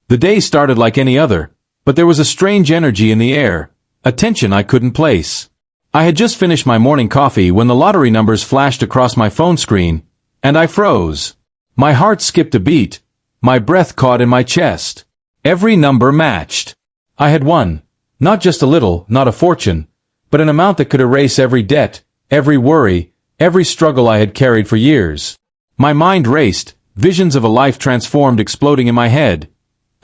The day started like any other, but there was a strange energy in the air, a tension I couldn't place. I had just finished my morning coffee when the lottery numbers flashed across my phone screen, and I froze. My heart skipped a beat, my breath caught in my chest. Every number matched. I had won, not just a little, not a fortune, but an amount that could erase every debt, every worry, every struggle I had carried for years. My mind raced, visions of a life transformed exploding in my head.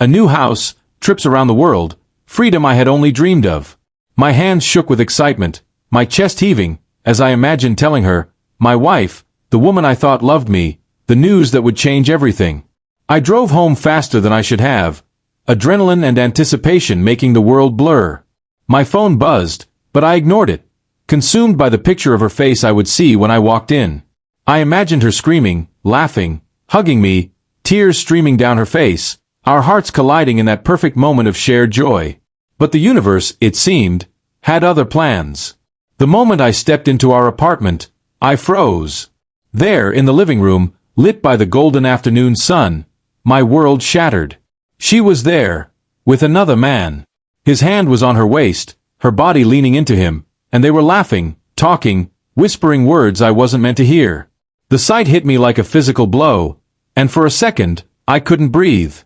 A new house, trips around the world, freedom I had only dreamed of. My hands shook with excitement, my chest heaving, as I imagined telling her, my wife, the woman I thought loved me, the news that would change everything. I drove home faster than I should have, adrenaline and anticipation making the world blur. My phone buzzed, but I ignored it, consumed by the picture of her face I would see when I walked in. I imagined her screaming, laughing, hugging me, tears streaming down her face, our hearts colliding in that perfect moment of shared joy. But the universe, it seemed, had other plans. The moment I stepped into our apartment, I froze. There, in the living room, lit by the golden afternoon sun, my world shattered. She was there, with another man. His hand was on her waist, her body leaning into him, and they were laughing, talking, whispering words I wasn't meant to hear. The sight hit me like a physical blow, and for a second, I couldn't breathe.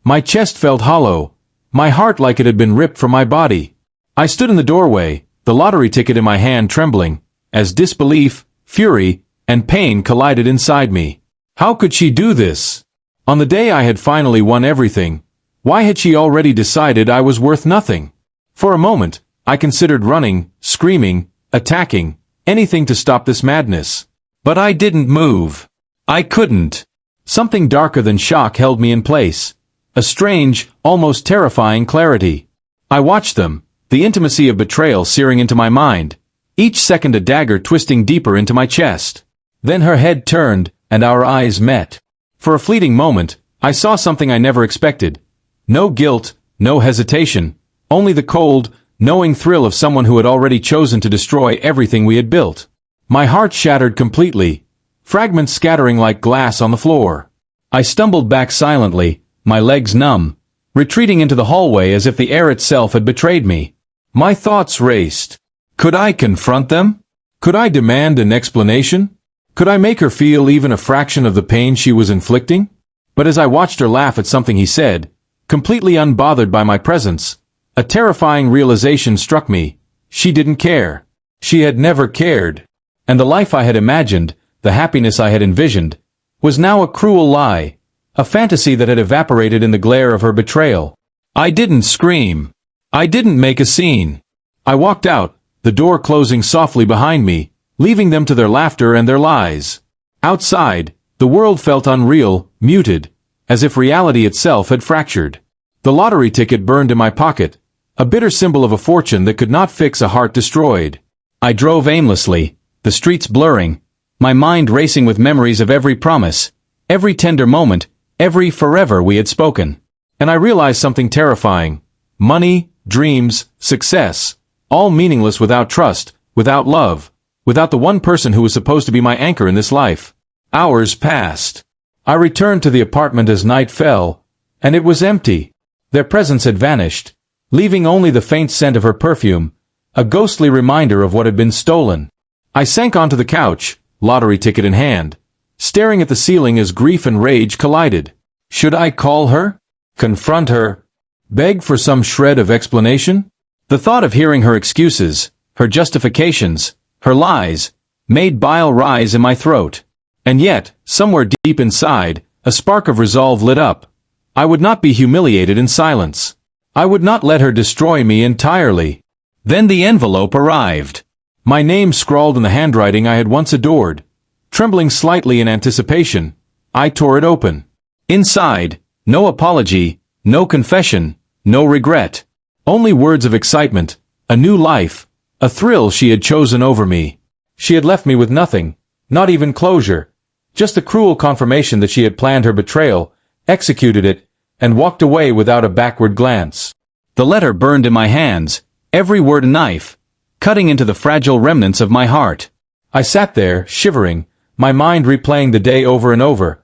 My chest felt hollow, my heart like it had been ripped from my body. I stood in the doorway, the lottery ticket in my hand trembling, as disbelief, fury, and pain collided inside me. How could she do this? On the day I had finally won everything, why had she already decided I was worth nothing? For a moment, I considered running, screaming, attacking, anything to stop this madness. But I didn't move. I couldn't. Something darker than shock held me in place. A strange, almost terrifying clarity. I watched them, the intimacy of betrayal searing into my mind, each second a dagger twisting deeper into my chest. Then her head turned, and our eyes met. For a fleeting moment, I saw something I never expected. No guilt, no hesitation, only the cold, knowing thrill of someone who had already chosen to destroy everything we had built. My heart shattered completely, fragments scattering like glass on the floor. I stumbled back silently, my legs numb, retreating into the hallway as if the air itself had betrayed me. My thoughts raced. Could I confront them? Could I demand an explanation? Could I make her feel even a fraction of the pain she was inflicting? But as I watched her laugh at something he said, completely unbothered by my presence, a terrifying realization struck me. She didn't care. She had never cared. And the life I had imagined, the happiness I had envisioned, was now a cruel lie, a fantasy that had evaporated in the glare of her betrayal. I didn't scream. I didn't make a scene. I walked out, the door closing softly behind me, leaving them to their laughter and their lies. Outside, the world felt unreal, muted, as if reality itself had fractured. The lottery ticket burned in my pocket, a bitter symbol of a fortune that could not fix a heart destroyed. I drove aimlessly, the streets blurring, my mind racing with memories of every promise, every tender moment, every forever we had spoken. And I realized something terrifying. Money, dreams, success, all meaningless without trust, without love, without the one person who was supposed to be my anchor in this life. Hours passed. I returned to the apartment as night fell, and it was empty. Their presence had vanished, leaving only the faint scent of her perfume, a ghostly reminder of what had been stolen. I sank onto the couch, lottery ticket in hand, staring at the ceiling as grief and rage collided. Should I call her? Confront her? Beg for some shred of explanation? The thought of hearing her excuses, her justifications, her lies, made bile rise in my throat. And yet, somewhere deep inside, a spark of resolve lit up. I would not be humiliated in silence. I would not let her destroy me entirely. Then the envelope arrived. My name scrawled in the handwriting I had once adored. Trembling slightly in anticipation, I tore it open. Inside, no apology, no confession, no regret. Only words of excitement, a new life, a thrill she had chosen over me. She had left me with nothing, not even closure, just the cruel confirmation that she had planned her betrayal, executed it, and walked away without a backward glance. The letter burned in my hands, every word a knife, cutting into the fragile remnants of my heart. I sat there, shivering, my mind replaying the day over and over.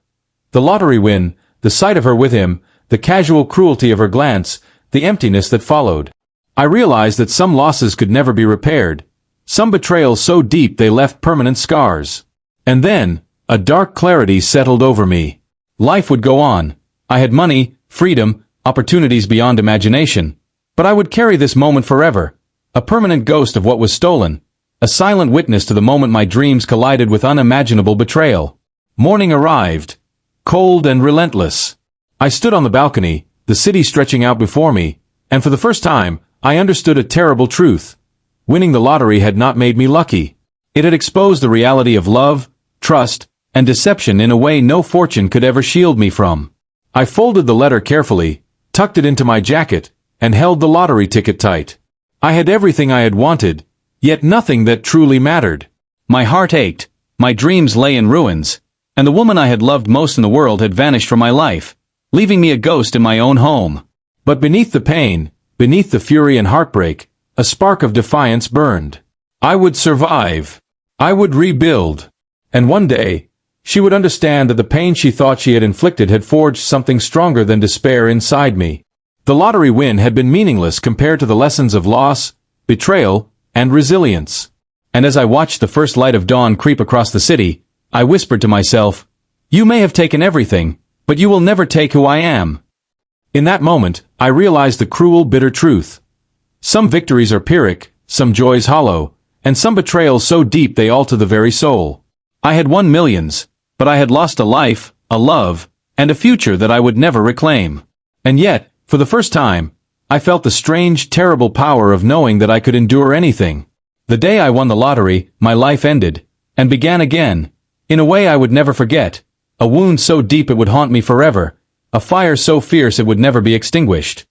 The lottery win, the sight of her with him, the casual cruelty of her glance, the emptiness that followed. I realized that some losses could never be repaired, some betrayals so deep they left permanent scars. And then, a dark clarity settled over me. Life would go on. I had money, freedom, opportunities beyond imagination. But I would carry this moment forever, a permanent ghost of what was stolen, a silent witness to the moment my dreams collided with unimaginable betrayal. Morning arrived, cold and relentless. I stood on the balcony, the city stretching out before me, and for the first time, I understood a terrible truth. Winning the lottery had not made me lucky. It had exposed the reality of love, trust, and deception in a way no fortune could ever shield me from. I folded the letter carefully, tucked it into my jacket, and held the lottery ticket tight. I had everything I had wanted, yet nothing that truly mattered. My heart ached, my dreams lay in ruins, and the woman I had loved most in the world had vanished from my life, leaving me a ghost in my own home. But beneath the pain, beneath the fury and heartbreak, a spark of defiance burned. I would survive. I would rebuild. And one day, she would understand that the pain she thought she had inflicted had forged something stronger than despair inside me. The lottery win had been meaningless compared to the lessons of loss, betrayal, and resilience. And as I watched the first light of dawn creep across the city, I whispered to myself, "You may have taken everything, but you will never take who I am." In that moment, I realized the cruel, bitter truth. Some victories are pyrrhic, some joys hollow, and some betrayals so deep they alter the very soul. I had won millions, but I had lost a life, a love, and a future that I would never reclaim. And yet, for the first time, I felt the strange, terrible power of knowing that I could endure anything. The day I won the lottery, my life ended, and began again, in a way I would never forget, a wound so deep it would haunt me forever, a fire so fierce it would never be extinguished.